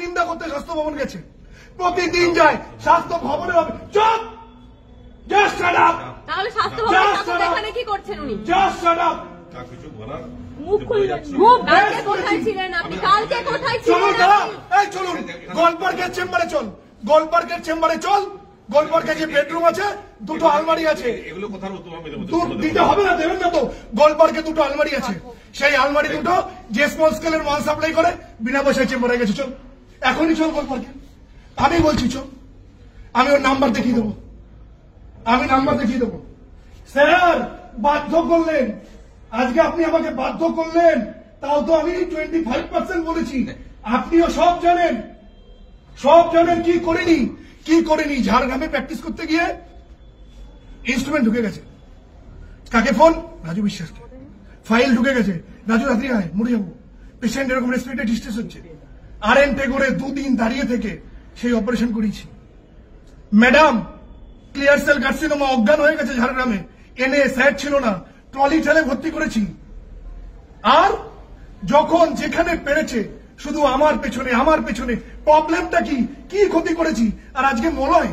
নিন্দা করতে স্বাস্থ্য ভবন গেছে, প্রতিদিন যায় স্বাস্থ্য ভবনে। চুপ, জাস্ট শাট আপ। তাহলে স্বাস্থ্য ভবনে এখানে কি করছেন উনি? Just shut up. কিছু বলার মুখ খুললেন। কালকে কোথায় ছিলেন আপনি? কালকে কোথায় ছিলেন? এই চলুন গোলপার্কের চেম্বারে চল, গোলপার্কের চেম্বারে চল। গোলপার্কে যে বেডরুম আছে, দুটো আলমারি আছে, এগুলো কোথাও দিতে হবে না, দেবেন না তো। গোলপার্কে দুটো আলমারি আছে, সেই আলমারি দুটো যে স্মল স্কেলের মাল সাপ্লাই করে বিনা পয়সায় চেম্বারে গেছে। চল এখনই চল গোলপার্কে, আমি বলছি চল। আমি ওর নাম্বার দেখিয়ে দেবো, আমি নাম্বার দেখিয়ে দেবো। স্যার বাধ্য করলেন, আজকে আপনি আমাকে বাধ্য করলেন, তাও তো আমি 25% বলেছি। আপনিও সব জানেন, সব জানেন কি করিনি কি করিনি। ঝাড়গ্রামে প্র্যাকটিস করতে গিয়ে ইনস্ট্রুমেন্ট ঢুকে গেছে। কাকে ফোন? রাজু বিশ্বাসকে। ফাইল ঢুকে গেছে, রাজু রাত্রি আয়, মরে যাবো। পেশেন্ট এরকম রেসপিরেটরি ডিস্ট্রেস হচ্ছে। RN টেগোরে 2 দিন দাঁড়িয়ে থেকে সেই অপারেশন করেছি। ম্যাডাম ক্লিয়ার সেল কার্সিনোমা, অজ্ঞান হয়ে গেছে ঝাড়গ্রামে, এনে স্যার ছিল না, ট্রলি ঠেলে ভর্তি করেছি। আর যখন যেখানে পেরেছে শুধু আমার পেছনে, আমার পেছনে। প্রবলেমটা কি কি ক্ষতি করেছি? আর আজকে মলয়,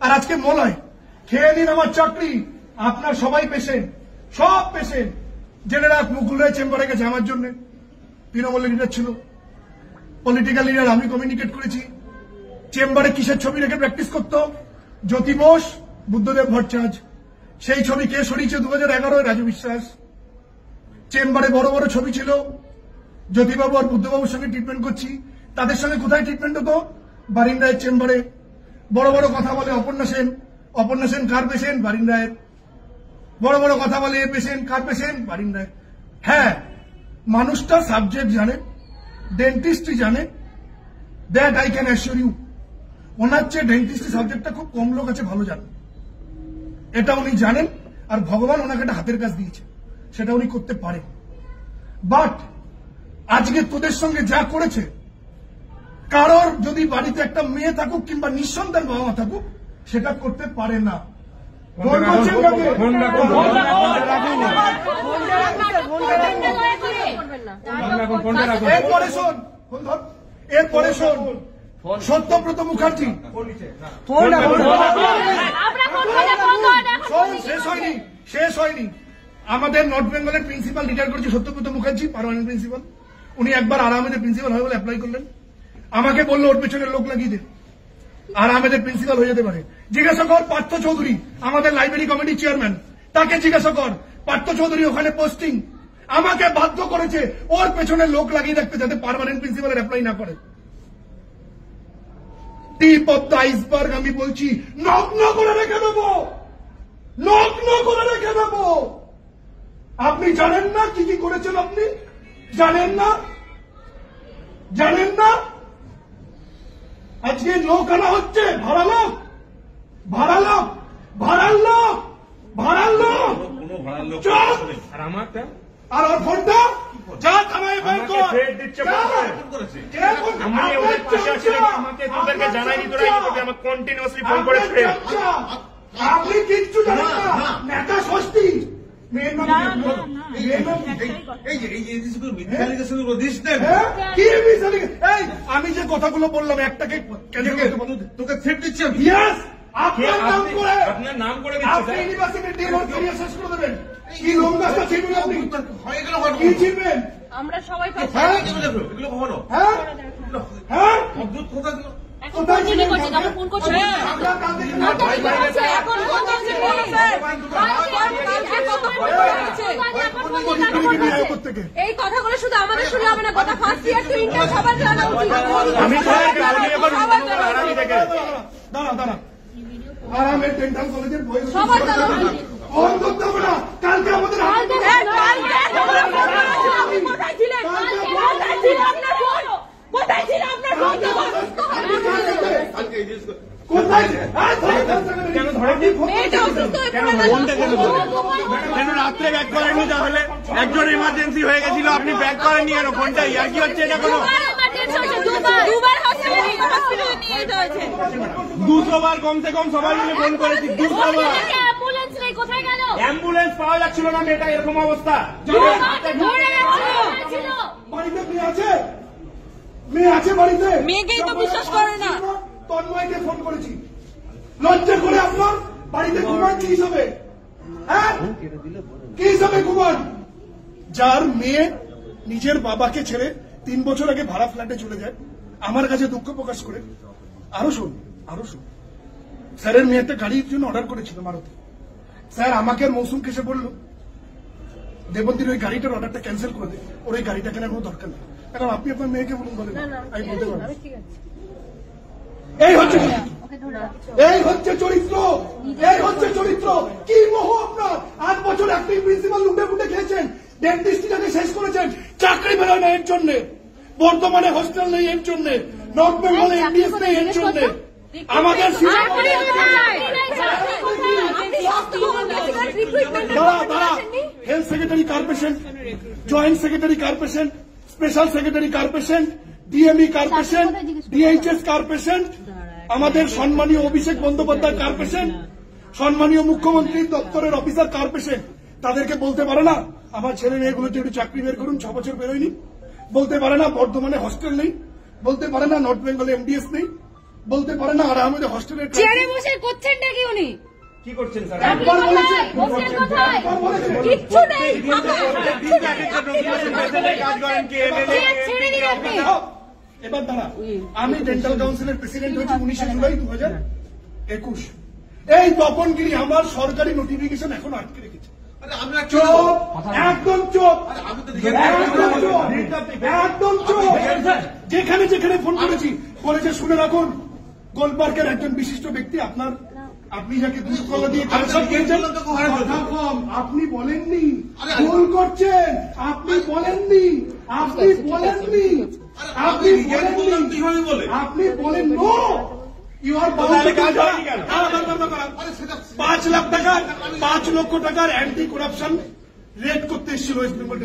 আর আজকে মলয়। খেয়ে নিন আমার চাকরি। আপনার সবাই পেশেন্ট, সব পেশেন্ট। জেনে রাখ, মুকুল রায় চেম্বারে গেছে আমার জন্য। তৃণমূলের লিডার ছিল, পলিটিক্যাল লিডার, আমি কমিউনিকেট করেছি। চেম্বারে কিসের ছবি রেখে প্র্যাকটিস করতো? জ্যোতি বোস, বুদ্ধদেব ভট্টাচার্য। সেই ছবি কে সরিয়েছে? 2011 রাজু বিশ্বাস। চেম্বারে বড় বড় ছবি ছিল, জ্যোতিবাবু আর বুদ্ধবাবুর সঙ্গে ট্রিটমেন্ট করছি। তাদের সঙ্গে কোথায় ট্রিটমেন্ট হতো? বারিন রায়ের চেম্বারে। বড় বড় কথা বলে অপর্ণা সেন, অপর্ণা সেন কার পেশেন্ট? বারিন রায়ের। বড় বড় কথা বলে a patient, car patient? Barin রায়। হ্যাঁ, মানুষটা সাবজেক্ট জানে, ডেন্টিস্ট্রি জানে, that I can assure you. ওনার চেয়ে ডেন্টিস্ট্রি সাবজেক্টটা খুব কম লোক আছে ভালো জানে, এটা উনি জানেন। আর ভগবান ওনাকে একটা হাতের কাজ দিয়েছে, সেটা উনি করতে পারেন। বাট আজকে তোদের সঙ্গে যা করেছে, কারোর যদি বাড়িতে একটা মেয়ে থাকুক কিংবা নিঃসন্তান বাবা মা থাকুক, সেটা করতে পারে না। এরপরে শোন, সত্যব্রত মুখার্জি। শেষ হয়নি। আমাদের নর্থ বেঙ্গলের প্রিন্সিপাল রিটায়ার করেছে সত্যব্রত মুখার্জি, পার্মানেন্ট প্রিন্সিপাল। উনি একবার আরামেদের প্রিন্সিপাল হবে বলে অ্যাপ্লাই করলেন। আমাকে বললো ওর পেছনে লোক লাগিয়ে দে, আর আহমেদের প্রিন্সিপাল হয়ে যেতে পারে। জিজ্ঞাসা কর পার্থ চৌধুরী, আমাদের লাইব্রেরি কমিটির চেয়ারম্যান, তাকে জিজ্ঞাসা কর। পার্থ চৌধুরী ওখানে পোস্টিং, আমাকে বাধ্য করেছে ওর পেছনে লোক লাগিয়ে রাখতে, যাতে পার্মানেন্ট প্রিন্সিপালের অ্যাপ্লাই না করে। টিপ অফ দ্য আইসবার্গ আমি বলছি, নগ্ন করে রেখে দেবো, নগ্ন করে রেখে দেবো। আপনি জানেন না কি কি করেছেন? আপনি জানেন না, জানেন না। আজকে লোক আনা হচ্ছে, ভাড়া লোক, ভাড়া লোক, ভাড়ার লোক, ভাড়ার লোক। আর আমারটা, আর ওর ফোনটা যা থানায় বের কর। আমাকে তোদেরকে জানাইনি, তোরা আমাকে কন্টিনিউয়াসলি ফোন করেছে। আপনি কিচ্ছু জানেন না, নেতা ষষ্ঠী। আমি যে কথাগুলো বললাম একটাকে তোকে থ্রেট দিচ্ছি। আপনার নাম করে শেষ করে দেবেন। কি লোক গাছটা ছিনবেন আপনি? কি ছিনবেন? আমরা সবাই এগুলো কখনো হ্যাঁ হ্যাঁ অদ্ভুত কথাগুলো কোথায় ছিলেন? ফোন করছেন এই কথাগুলো শুধু আমাদের শুনলে হবে না, কথা ফার্স্ট ইয়ার টু ইন্টার সবার জানা উচিত। দাঁড়া দাঁড়া, আরামের ডেন্টাল কলেজের বই সবার জানা উচিত। ফোন করতে হবে না, কালকে আমাদের কোথায় ছিলেন? কোথায় ছিল আপনার ফোন? কোথায় ছিল আপনার ফোন? কেন রাত্রে ব্যাক করেননি? তাহলে একজন ইমার্জেন্সি হয়ে গেছিল, আপনি ব্যাক করেননি কেন ফোনটা? ইয়ার কি হচ্ছে এটা? কোনো 200 বার কমসে কম সবাই মিলে ফোন করেছি, 200 বার। অ্যাম্বুলেন্স পাওয়া যাচ্ছিল না, মেয়েটা এরকম অবস্থা। বাড়িতে আছে, মেয়ে আছে বাড়িতে, মেয়েকেই তো বিশ্বাস করে না। তন্ময়কে ফোন করেছি, লজ্জা করে আপনার বাড়িতে ঘুমান কি হিসাবে? হ্যাঁ, কি হিসাবে ঘুমান? যার মেয়ে নিজের বাবাকে ছেড়ে 3 বছর আগে ভাড়া ফ্ল্যাটে চলে যায়, আমার কাছে দুঃখ প্রকাশ করে। আরো শুন, স্যারের মেয়ে একটা গাড়ির জন্য অর্ডার করেছিল মারুতি। স্যার আমাকে মৌসুম কেসে বললো দেবন্তীর ওই গাড়িটার অর্ডারটা ক্যান্সেল করে দে, ওর ওই গাড়িটা কেনার কোনো দরকার নেই। কারণ আপনি আপনার মেয়েকে বলুন, বলেন আমি বলতে পারবো। এই হচ্ছে চরিত্র। কি মোহ আপনার! 8 বছর অ্যাক্টিং প্রিন্সিপাল লুটে খেয়েছেন, ডেন্টিস্টটাকে শেষ করেছেন, চাকরি বেরোয় না এর জন্য, বর্তমানে হোস্টেল নেই এর জন্য, নর্থ বেঙ্গলে এমবিএস নেই এর জন্য। আমাদের হেলথ সেক্রেটারি কার পেশেন্ট, জয়েন্ট সেক্রেটারি কার পেশেন্ট, স্পেশাল সেক্রেটারি কার পেশেন্ট, ডিএমই কার পেশেন্ট, ডিএইচএস কার পেশেন্ট, আমাদের সম্মানীয় অভিষেক বন্দ্যোপাধ্যায় কার পেশেন্ট, সম্মানীয় মুখ্যমন্ত্রীর দপ্তরের অফিসার কার পেশেন্ট। তাদেরকে বলতে পারে না আমার ছেলে মেয়েগুলো একটু চাকরি বের করুন, 6 বছর বেরোয়নি? বলতে পারে না বর্ধমানে হস্টেল নেই? বলতে পারে না নর্থ বেঙ্গলে এমডিএস নেই? বলতে পারে না আর আমাদের হস্টেলের চেয়ারে বসে করছেন নাকি উনি? কি করছেন স্যার? একবার বলেছেন, কিচ্ছু নেই। এবার দাঁড়া, আমি ডেন্টাল কাউন্সিলের প্রেসিডেন্ট হয়েছি 19 জুলাই 2021। এই তপনগিরি আমার সরকারি নোটিফিকেশন এখন আটকে রেখেছে। একদম চোখ, যেখানে ফোন করেছি বলেছে শুনে রাখুন, গোলপার্কের একজন বিশিষ্ট ব্যক্তি আপনার, আপনি যাকে 2 কলা দিয়ে আপনি বলেননি, ভুল করছেন, আপনি বলেননি নো, ইউ আর 5 লাখ টাকার 5 লক্ষ টাকার অ্যান্টি করাপশন রেড করতে এসেছিল ওয়েস্ট বেঙ্গল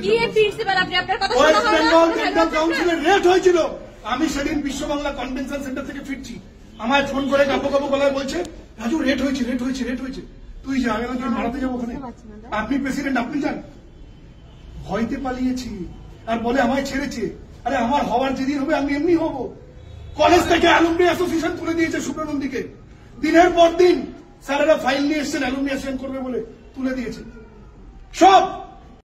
ডেন্টাল কাউন্সিলের রেড হয়েছিল। আমি সেদিন বিশ্ব বাংলা কনভেনশন সেন্টার থেকে ফিরছি, আমায় ফোন করে কাপো গলায় বলছে রাজু রেড হয়েছে, তুই যা, আমি মারাতে যাবো ওখানে। আপনি প্রেসিডেন্ট, আপনি যান। ভয়তে পালিয়েছি আর বলে আমায় ছেড়েছে। আরে আমার হওয়ার যেদিন হবে আমি এমনি হব। কলেজ থেকে অ্যালুমনি অ্যাসোসিয়েশন তুলে দিয়েছে সুব্রনন্দীকে, দিনের পর দিন স্যারেরা ফাইল নিয়ে এসছেন অ্যালুমনি অ্যাসোসিয়েশন করবে বলে তুলে দিয়েছে সব।